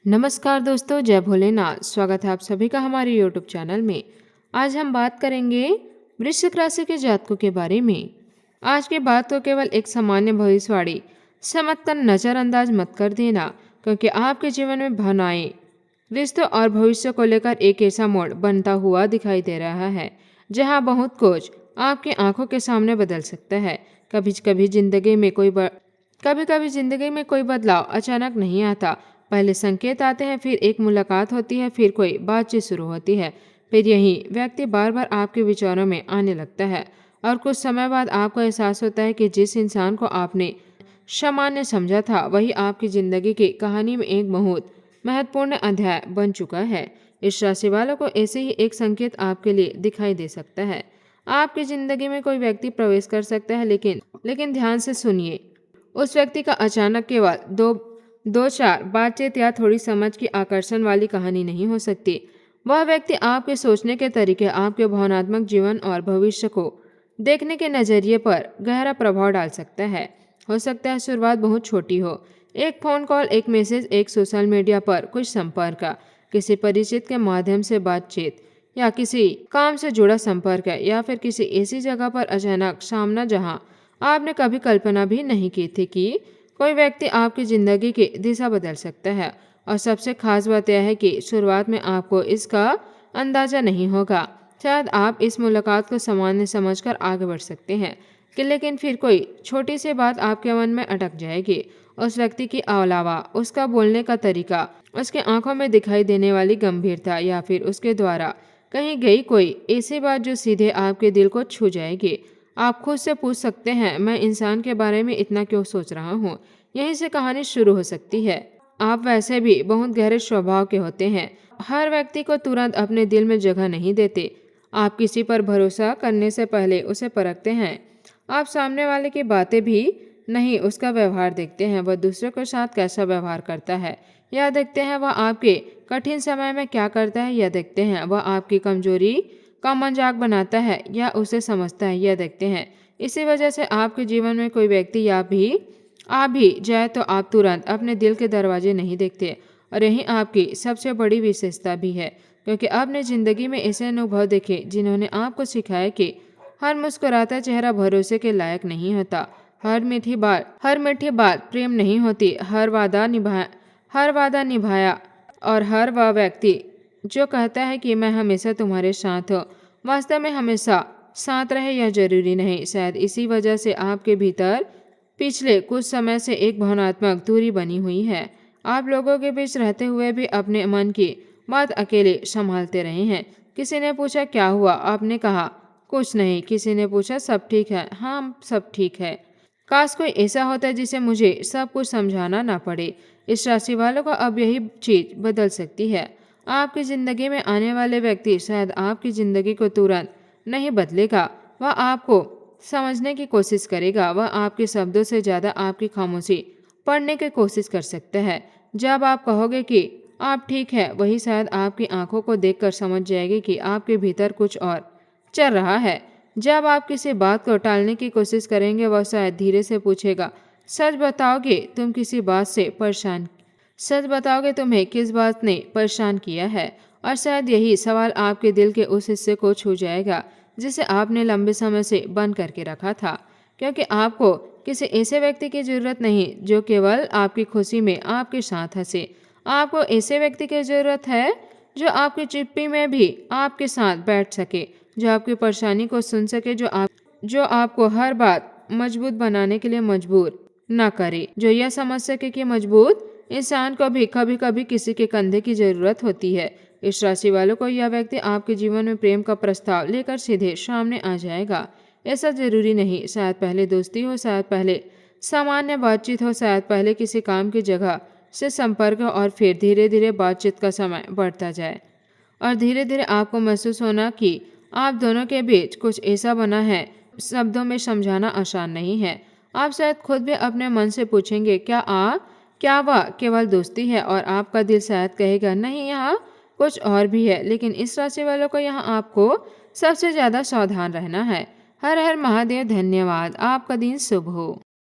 नमस्कार दोस्तों, जय भोलेनाथ। स्वागत है आप सभी का हमारे यूट्यूब चैनल में। आज हम बात करेंगे वृश्चिक राशि के जातकों के बारे में। आज की बात तो केवल एक सामान्य भविष्यवाणी समझकर नजरअंदाज मत कर देना, क्योंकि आपके जीवन में भावनाएं, रिश्तों और भविष्य को लेकर एक ऐसा मोड़ बनता हुआ दिखाई दे रहा है जहां बहुत कुछ आपकी आंखों के सामने बदल सकता है। कभी कभी जिंदगी में कोई बदलाव अचानक नहीं आता। पहले संकेत आते हैं, फिर एक मुलाकात होती है, फिर कोई बातचीत शुरू होती है, फिर यही व्यक्ति बार बार आपके विचारों में आने लगता है और कुछ समय बाद आपको एहसास होता है कि जिस इंसान को आपने सामान्य समझा था वही आपकी जिंदगी की कहानी में एक बहुत महत्वपूर्ण अध्याय बन चुका है। इस राशि वालों को ऐसे ही एक संकेत आपके लिए दिखाई दे सकता है। आपकी जिंदगी में कोई व्यक्ति प्रवेश कर सकता है, लेकिन ध्यान से सुनिए। उस व्यक्ति का अचानक केवल दो चार बातचीत या थोड़ी समझ की आकर्षण वाली कहानी नहीं हो सकती। वह व्यक्ति आपके सोचने के तरीके, आपके भावनात्मक जीवन और भविष्य को देखने के नजरिए पर गहरा प्रभाव डाल सकता है। हो सकता है शुरुआत बहुत छोटी हो, एक फोन कॉल, एक मैसेज, एक सोशल मीडिया पर कुछ संपर्क, किसी परिचित के माध्यम से बातचीत, या किसी काम से जुड़ा संपर्क है, या फिर किसी ऐसी जगह पर अचानक सामना जहां आपने कभी कल्पना भी नहीं की थी कि कोई व्यक्ति आपकी जिंदगी की दिशा बदल सकता है। और सबसे खास बात यह है कि शुरुआत में आपको इसका अंदाजा नहीं होगा। शायद आप इस मुलाकात को सामान्य समझकर आगे बढ़ सकते हैं लेकिन फिर कोई छोटी सी बात आपके मन में अटक जाएगी। उस व्यक्ति की अलावा उसका बोलने का तरीका, उसके आंखों में दिखाई देने वाली गंभीरता, या फिर उसके द्वारा कही गई कोई ऐसी बात जो सीधे आपके दिल को छू जाएगी। आप खुद से पूछ सकते हैं, मैं इंसान के बारे में इतना क्यों सोच रहा हूँ। यहीं से कहानी शुरू हो सकती है। आप वैसे भी बहुत गहरे स्वभाव के होते हैं। हर व्यक्ति को तुरंत अपने दिल में जगह नहीं देते। आप किसी पर भरोसा करने से पहले उसे परखते हैं। आप सामने वाले की बातें भी नहीं, उसका व्यवहार देखते हैं। वह दूसरे के साथ कैसा व्यवहार करता है यह देखते हैं। वह आपके कठिन समय में क्या करता है यह देखते हैं। वह आपकी कमजोरी का मजाक बनाता है या उसे समझता है यह देखते हैं। इसी वजह से आपके जीवन में कोई व्यक्ति आ भी जाए तो आप तुरंत अपने दिल के दरवाजे नहीं देखते। और यही आपकी सबसे बड़ी विशेषता भी है, क्योंकि आपने जिंदगी में ऐसे अनुभव देखे जिन्होंने आपको सिखाया कि हर मुस्कुराता चेहरा भरोसे के लायक नहीं होता। हर मीठी बात प्रेम नहीं होती। हर वादा निभाया और हर वह व्यक्ति जो कहता है कि मैं हमेशा तुम्हारे साथ हूँ, वास्तव में हमेशा साथ रहे यह जरूरी नहीं। शायद इसी वजह से आपके भीतर पिछले कुछ समय से एक भावनात्मक दूरी बनी हुई है। आप लोगों के बीच रहते हुए भी अपने मन की बात अकेले संभालते रहे हैं। किसी ने पूछा क्या हुआ, आपने कहा कुछ नहीं। किसी ने पूछा सब ठीक है, हाँ सब ठीक है। काश कोई ऐसा होता जिसे मुझे सब कुछ समझाना ना पड़े। इस राशि वालों को अब यही चीज बदल सकती है। आपकी जिंदगी में आने वाले व्यक्ति शायद आपकी जिंदगी को तुरंत नहीं बदलेगा। वह आपको समझने की कोशिश करेगा। वह आपके शब्दों से ज्यादा आपकी खामोशी पढ़ने की कोशिश कर सकता है। जब आप कहोगे कि आप ठीक है, वही शायद आपकी आंखों को देखकर समझ जाएगी कि आपके भीतर कुछ और चल रहा है। जब आप किसी बात को टालने की कोशिश करेंगे, वह शायद धीरे से पूछेगा, सच बताओगे तुम्हें किस बात ने परेशान किया है। और शायद यही सवाल आपके दिल के उस हिस्से को छू जाएगा जिसे आपने लंबे समय से बंद करके रखा था। क्योंकि आपको किसी ऐसे व्यक्ति की जरूरत नहीं जो केवल आपकी खुशी में आपके साथ हंसे। आपको ऐसे व्यक्ति की जरूरत है जो आपकी चिप्पी में भी आपके साथ बैठ सके, जो आपकी परेशानी को सुन सके, जो आपको हर बात मजबूत बनाने के लिए मजबूर न करे, जो यह समझ सके कि मजबूत इंसान को भी कभी कभी किसी के कंधे की जरूरत होती है। इस राशि वालों को यह व्यक्ति आपके जीवन में प्रेम का प्रस्ताव लेकर सीधे सामने आ जाएगा। ऐसा जरूरी नहीं, शायद पहले दोस्ती हो, शायद पहले सामान्य बातचीत हो, शायद पहले किसी काम की जगह से संपर्क हो, और फिर धीरे धीरे बातचीत का समय बढ़ता जाए और धीरे धीरे आपको महसूस होना कि आप दोनों के बीच कुछ ऐसा बना है शब्दों में समझाना आसान नहीं है। आप शायद खुद भी अपने मन से पूछेंगे क्या वह केवल दोस्ती है, और आपका दिल शायद कहेगा नहीं, यहाँ कुछ और भी है। लेकिन इस राशि वालों को यहाँ आपको सबसे ज्यादा सावधान रहना है। हर हर महादेव, धन्यवाद। आपका दिन शुभ हो।